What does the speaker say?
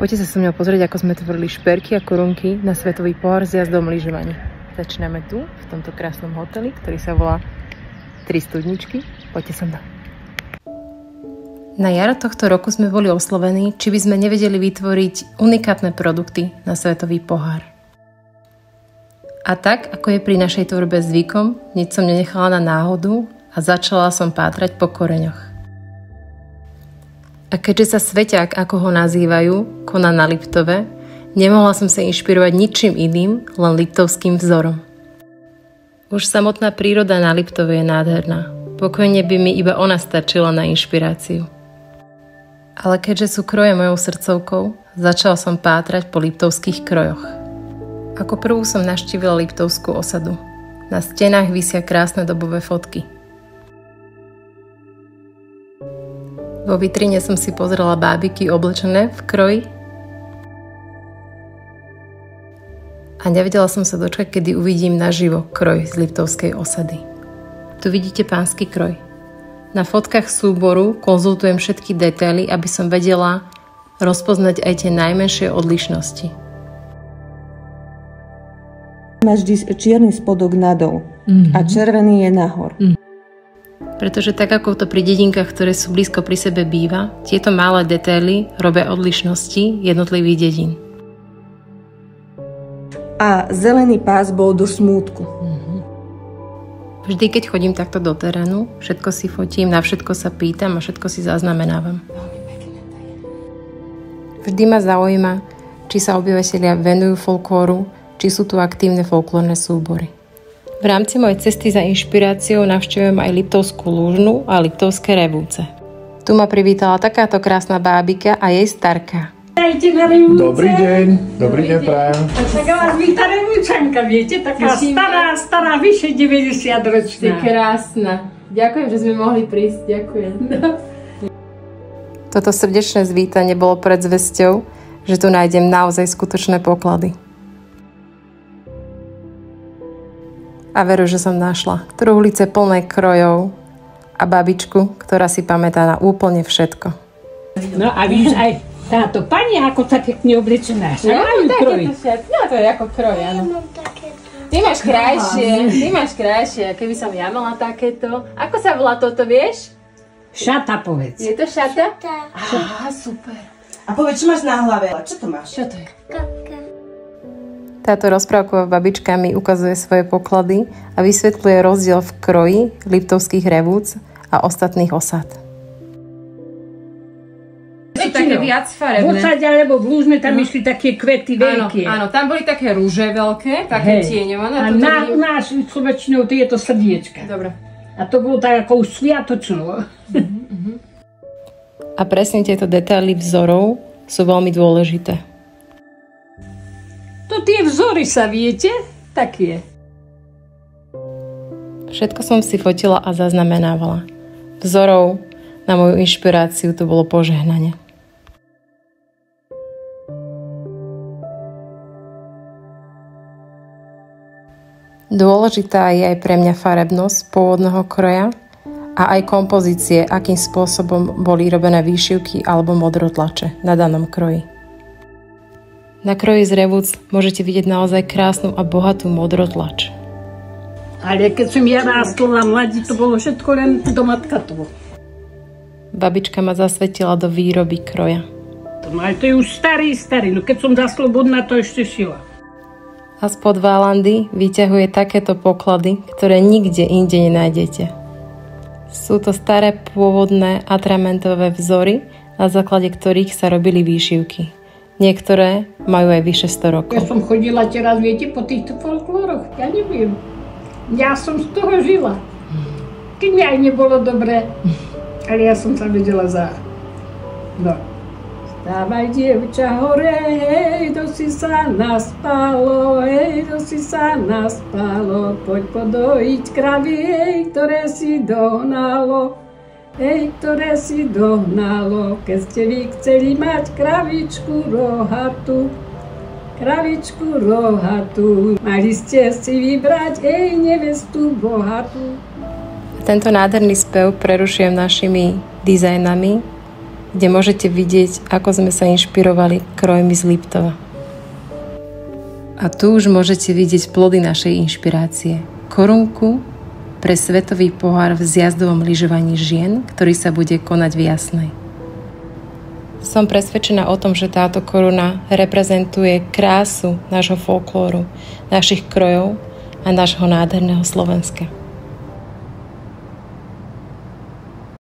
Poďte sa so mnou pozrieť, ako sme tvorili šperky a korunky na svetový pohár s jazdom lyžovaní. Začíname tu, v tomto krásnom hoteli, ktorý sa volá Tri studničky. Poďte so mnou. Na jar tohto roku sme boli oslovení, či by sme nevedeli vytvoriť unikátne produkty na svetový pohár. A tak, ako je pri našej tvorbe zvykom, nič som nenechala na náhodu a začala som pátrať po koreňoch. A keďže sa sveťák, ako ho nazývajú, koná na Liptove, nemohla som sa inšpirovať ničím iným, len liptovským vzorom. Už samotná príroda na Liptove je nádherná. Pokojne by mi iba ona stačila na inšpiráciu. Ale keďže sú kroje mojou srdcovkou, začala som pátrať po liptovských krojoch. Ako prvú som navštívila liptovskú osadu. Na stenách visia krásne dobové fotky. Vo vitrine som si pozrela bábiky oblečené v kroji a nevedela som sa dočkať, kedy uvidím naživo kroj z liptovskej osady. Tu vidíte pánsky kroj. Na fotkách súboru konzultujem všetky detaily, aby som vedela rozpoznať aj tie najmenšie odlišnosti. Máš vždy čierny spodok nadol a červený je nahor. Pretože tak ako to pri dedinkách, ktoré sú blízko pri sebe býva, tieto malé detaily robia odlišnosti jednotlivých dedín. A zelený pás bol do smútku. Vždy, keď chodím takto do terénu, všetko si fotím, na všetko sa pýtam a všetko si zaznamenávam. Vždy ma zaujíma, či sa obyvatelia venujú folklóru, či sú tu aktívne folklórne súbory. V rámci mojej cesty za inšpiráciou navštevujem aj Liptovskú Lúžnu a Liptovské Revúce. Tu ma privítala takáto krásna bábika a jej starka. Dobrý deň prajem. Taká vás víta Revúčanka, viete, taká stará, vyše 90 ročná. Krásna. Ďakujem, že sme mohli prísť. Ďakujem. Toto srdečné zvítanie bolo predzvesťou, že tu nájdem naozaj skutočné poklady. A veru, že som našla truhlice plné krojov a babičku, ktorá si pamätá na úplne všetko. No a vidíš aj táto pani, ako sa pekne oblečená. Ja mám takéto šaty. No to je ako kroj, áno. Ty máš krajšie. Keby som ja mala takéto. Ako sa volá toto, vieš? Šata, povedz. Je to šata? Aha, super. A povedz, čo máš na hlave? Čo to máš? Čo to je? Kapka. Táto rozprávková babička mi ukazuje svoje poklady a vysvetľuje rozdiel v kroji liptovských revúc a ostatných osad. Sú také viac farebné. V osade alebo v Lúžne tam išli také kvety veľké. Áno, tam boli také rúže veľké, také tieňované. A u nás sú väčšinou tieto srdiečka. Dobre. A to bolo tak ako už sviatočno. A presne tieto detaily vzorov sú veľmi dôležité. To tie vzory sa, viete? Tak je. Všetko som si fotila a zaznamenávala. Vzorov na moju inšpiráciu to bolo požehnanie. Dôležitá je aj pre mňa farebnosť pôvodného kroja a aj kompozície, akým spôsobom boli robené výšivky alebo modrotlače na danom kroji. Na kroji z revúc môžete vidieť naozaj krásnu a bohatú modrotlač. Ale keď som ja rástla na mladí, to bolo všetko len doma tkatvo. Babička ma zasvetila do výroby kroja. Ale to je už starý. No keď som zaslobodná, to ešte šila. A spod válandy vyťahuje takéto poklady, ktoré nikde inde nenájdete. Sú to staré pôvodné atramentové vzory, na základe ktorých sa robili výšivky. Niektoré majú aj vyše 100 rokov. Ja som chodila teraz, viete, po týchto folklóroch. Ja neviem. Ja som z toho žila. Keď mi aj nebolo dobre, ale ja som sa vedela za... No. Stávaj, dievča, hore, hej, si sa naspalo, poď podojiť kravy, hej, ktoré si dohnalo. Hej, ktoré si dohnalo, keď ste vy chceli mať kravičku rohatú. Mali ste si vybrať, nevestu bohatú. Tento nádherný spev prerušujem našimi dizajnami kde môžete vidieť, ako sme sa inšpirovali krojmi z Liptova. A tu už môžete vidieť plody našej inšpirácie. Korunku pre svetový pohár v zjazdovom lyžovaní žien, ktorý sa bude konať v Jasnej. Som presvedčená o tom, že táto koruna reprezentuje krásu nášho folklóru, našich krojov a nášho nádherného Slovenska.